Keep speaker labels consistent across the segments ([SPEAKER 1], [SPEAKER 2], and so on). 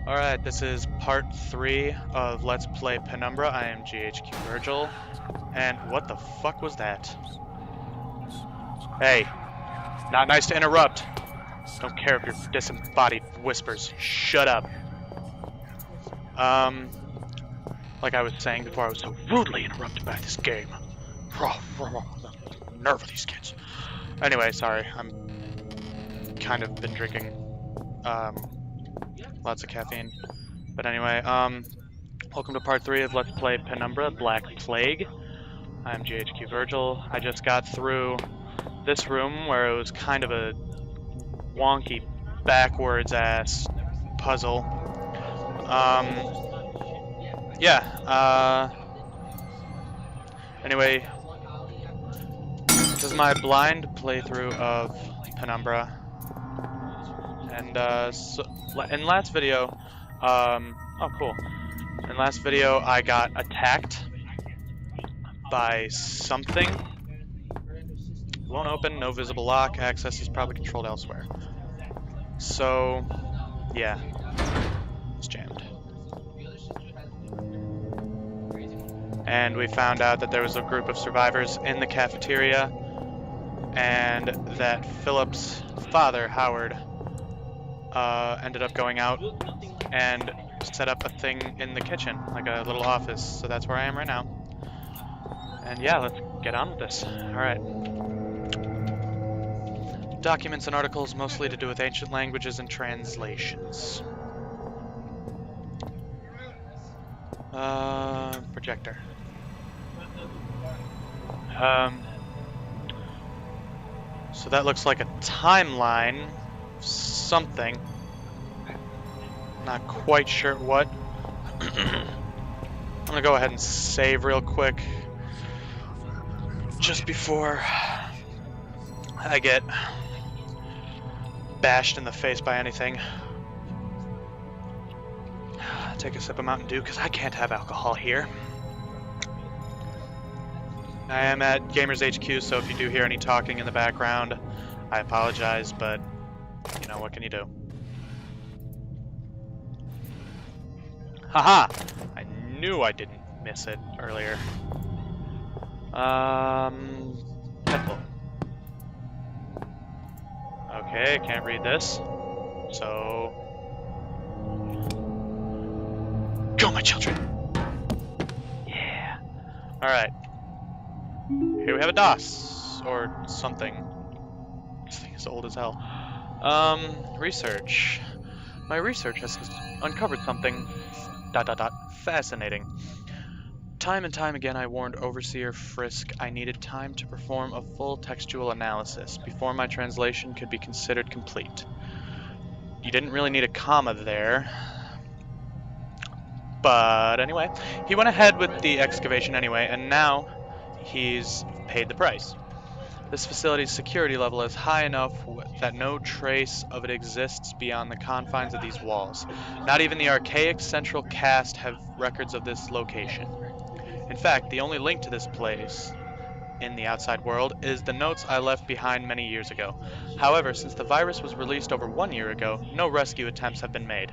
[SPEAKER 1] Alright, this is part 3 of Let's Play Penumbra. I am gHQVergil. And what the fuck was that? Hey, not nice to interrupt. Don't care if you're disembodied whispers. Shut up. Like I was saying before, I was so rudely interrupted by this game. The nerve of these kids. Anyway, sorry. I'm kind of been drinking, lots of caffeine. But anyway, welcome to part 3 of Let's Play Penumbra, Black Plague. I'm gHQVergil. I just got through this room where it was kind of a wonky, backwards-ass puzzle. Anyway, this is my blind playthrough of Penumbra. And, in last video, oh cool. In last video, I got attacked by something. Won't open, no visible lock, access is probably controlled elsewhere. So, yeah, it's jammed. And we found out that there was a group of survivors in the cafeteria, and that Philip's father, Howard, ended up going out and set up a thing in the kitchen, like a little office. So that's where I am right now. And yeah, let's get on with this. Alright. Documents and articles mostly to do with ancient languages and translations. Projector. So that looks like a timeline of something. Not quite sure what. I'm gonna go ahead and save real quick just before I get bashed in the face by anything. Take a sip of Mountain Dew because I can't have alcohol here. I am at Gamers HQ, so if you do hear any talking in the background, I apologize, but you know, what can you do? Haha! I knew I didn't miss it earlier. Pencil. Okay, can't read this. So... Go, my children! Yeah. Alright. Here we have a DOS. Or something. This thing is old as hell. Research. My research has uncovered something... fascinating. Time and time again I warned Overseer Frisk I needed time to perform a full textual analysis before my translation could be considered complete. You didn't really need a comma there. But anyway, he went ahead with the excavation anyway, and now he's paid the price. This facility's security level is high enough that no trace of it exists beyond the confines of these walls. Not even the Archaic Central Caste have records of this location. In fact, the only link to this place in the outside world is the notes I left behind many years ago. However, since the virus was released over 1 year ago, no rescue attempts have been made.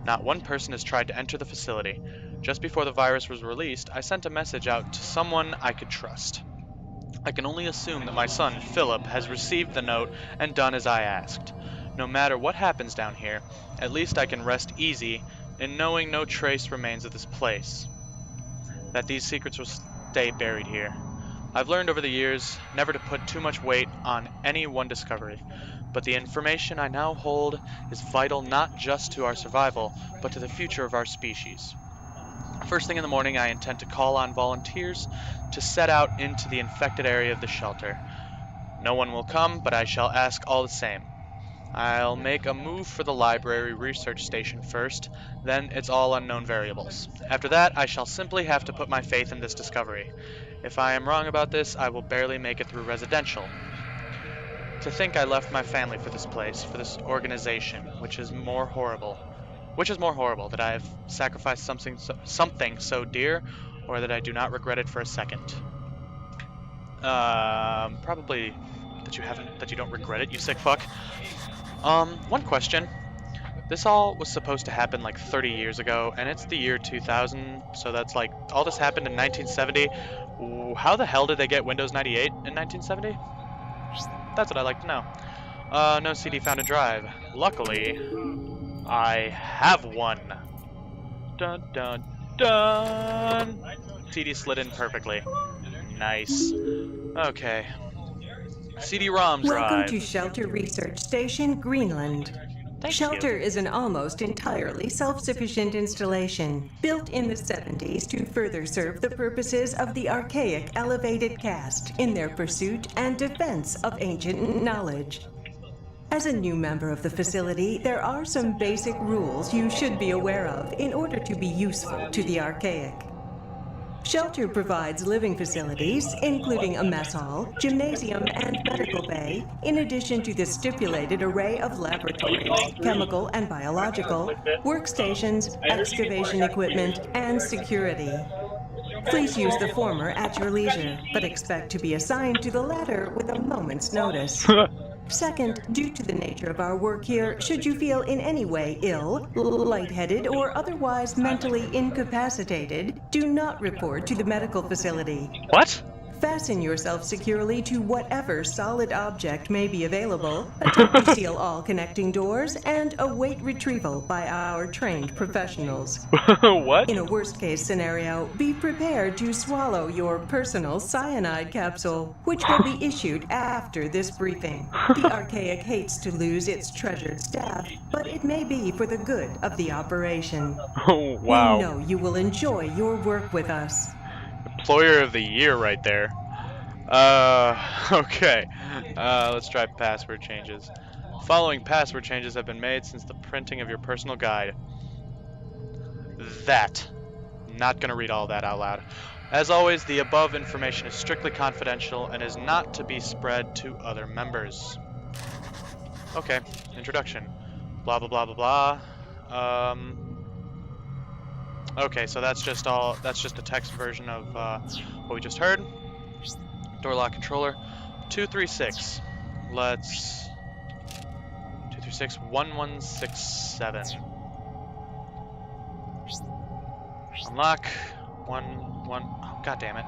[SPEAKER 1] Not one person has tried to enter the facility. Just before the virus was released, I sent a message out to someone I could trust. I can only assume that my son, Philip, has received the note and done as I asked. No matter what happens down here, at least I can rest easy in knowing no trace remains of this place. That these secrets will stay buried here. I've learned over the years never to put too much weight on any one discovery, but the information I now hold is vital not just to our survival, but to the future of our species. First thing in the morning, I intend to call on volunteers to set out into the infected area of the shelter. No one will come, but I shall ask all the same. I'll make a move for the library research station first, then it's all unknown variables. After that, I shall simply have to put my faith in this discovery. If I am wrong about this, I will barely make it through residential. To think I left my family for this place, for this organization, which is more horrible, that I have sacrificed something so dear, or that I do not regret it for a second. Probably that you don't regret it, you sick fuck. One question. This all was supposed to happen like 30 years ago, and it's the year 2000, so that's like, all this happened in 1970. How the hell did they get Windows 98 in 1970? That's what I'd like to know. No CD found in drive. Luckily, I have one. Dun dun dun! CD slid in perfectly. Nice. Okay. CD-ROM
[SPEAKER 2] Welcome
[SPEAKER 1] drive.
[SPEAKER 2] to Shelter Research Station, Greenland.
[SPEAKER 1] Thank
[SPEAKER 2] Shelter
[SPEAKER 1] you.
[SPEAKER 2] is an almost entirely self-sufficient installation, built in the 70s to further serve the purposes of the Archaic Elevated Caste in their pursuit and defense of ancient knowledge. As a new member of the facility, there are some basic rules you should be aware of in order to be useful to the Archaic. Shelter provides living facilities, including a mess hall, gymnasium, and medical bay, in addition to the stipulated array of laboratories, chemical and biological, workstations, excavation equipment, and security. Please use the former at your leisure, but expect to be assigned to the latter with a moment's notice. Second, due to the nature of our work here, should you feel in any way ill, lightheaded, or otherwise mentally incapacitated, do not report to the medical facility.
[SPEAKER 1] What?
[SPEAKER 2] Fasten yourself securely to whatever solid object may be available, attempt to seal all connecting doors, and await retrieval by our trained professionals.
[SPEAKER 1] What?
[SPEAKER 2] In a worst-case scenario, be prepared to swallow your personal cyanide capsule, which will be issued after this briefing. The Archaic hates to lose its treasured staff, but it may be for the good of the operation.
[SPEAKER 1] Oh, wow.
[SPEAKER 2] We know you will enjoy your work with us.
[SPEAKER 1] Employer of the year right there. Okay. Let's try password changes. Following password changes have been made since the printing of your personal guide. Not gonna read all that out loud. As always, the above information is strictly confidential and is not to be spread to other members. Okay, introduction. Blah blah blah blah blah. Okay, so that's just a text version of what we just heard. Door lock controller. 236. Let's 236 1167. Unlock 11. Oh, God damn it.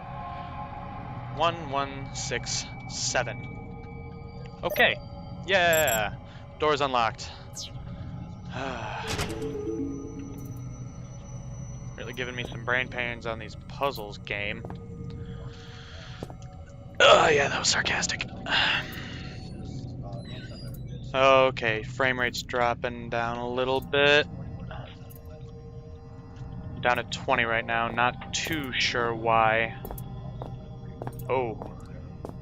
[SPEAKER 1] 1167. Okay. Yeah. Door's unlocked. Really giving me some brain pains on these puzzles, game. Oh, yeah, that was sarcastic. Okay, frame rate's dropping down a little bit. I'm down at 20 right now, not too sure why. Oh,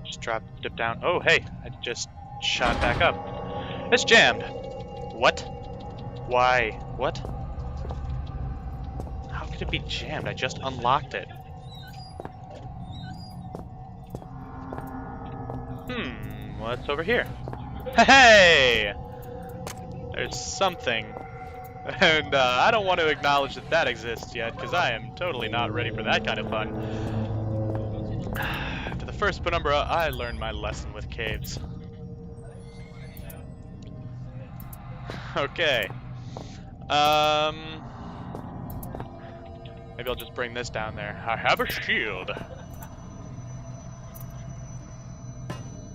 [SPEAKER 1] just dipped down. Oh, hey, I just shot back up. It's jammed. What? Why? What? How could it be jammed? I just unlocked it. What's over here? Hey! There's something. And I don't want to acknowledge that that exists yet, because I am totally not ready for that kind of fun. After the first Penumbra, I learned my lesson with caves. Okay. Maybe I'll just bring this down there. I have a shield.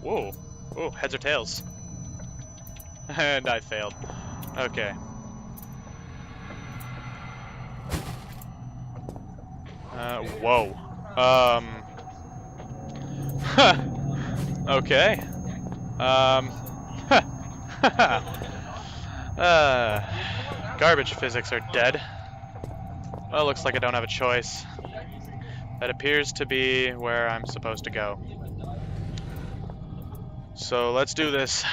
[SPEAKER 1] Whoa. Oh, heads or tails. And I failed. Okay. Whoa. Okay. Garbage physics are dead. Well, looks like I don't have a choice. That appears to be where I'm supposed to go. So let's do this.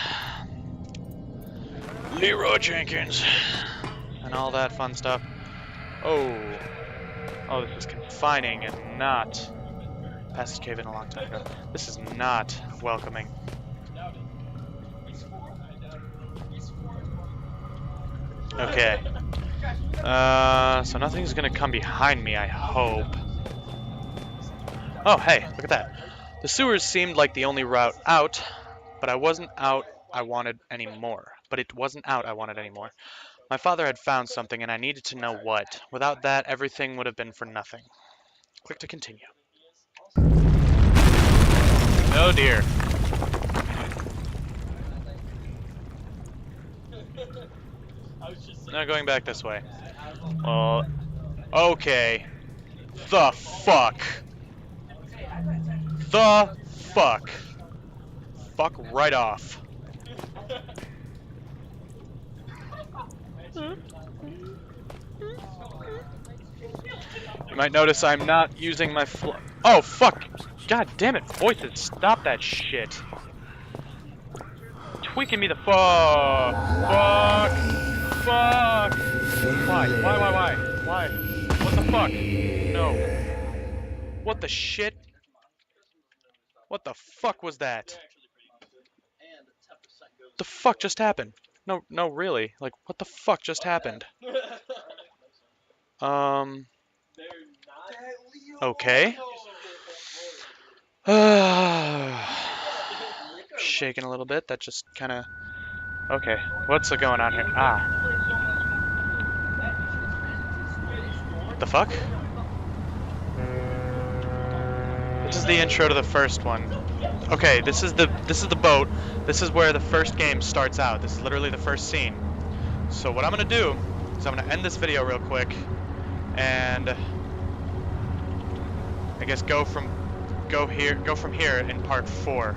[SPEAKER 1] Leroy Jenkins. And all that fun stuff. Oh, this is confining and not... Passage cave in a long time ago. This is not welcoming. Okay. So nothing's gonna come behind me, I hope. Oh, hey, look at that. The sewers seemed like the only route out, but it wasn't out I wanted any more. My father had found something and I needed to know what. Without that, everything would have been for nothing. Click to continue. Oh dear. Now going back this way. Okay. The fuck? The fuck? Fuck right off. You might notice I'm not using my Oh, fuck! God damn it, voices, stop that shit. Tweaking me the fuck! Fuck! Fuck! Why? Why? What the fuck? No. What the shit? What the fuck was that? The fuck just happened? No, really. Like, what the fuck just happened? Okay. Shaking a little bit. That just kind of. Okay. What's going on here? Ah. What the fuck? This is the intro to the first one. Okay, this is the boat. This is where the first game starts out. This is literally the first scene. So what I'm gonna do is I'm gonna end this video real quick, and I guess go from here in part 4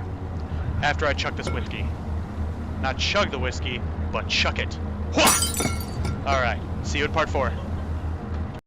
[SPEAKER 1] after I chuck this whiskey. Not chug the whiskey, but chuck it. All right. See you in part 4.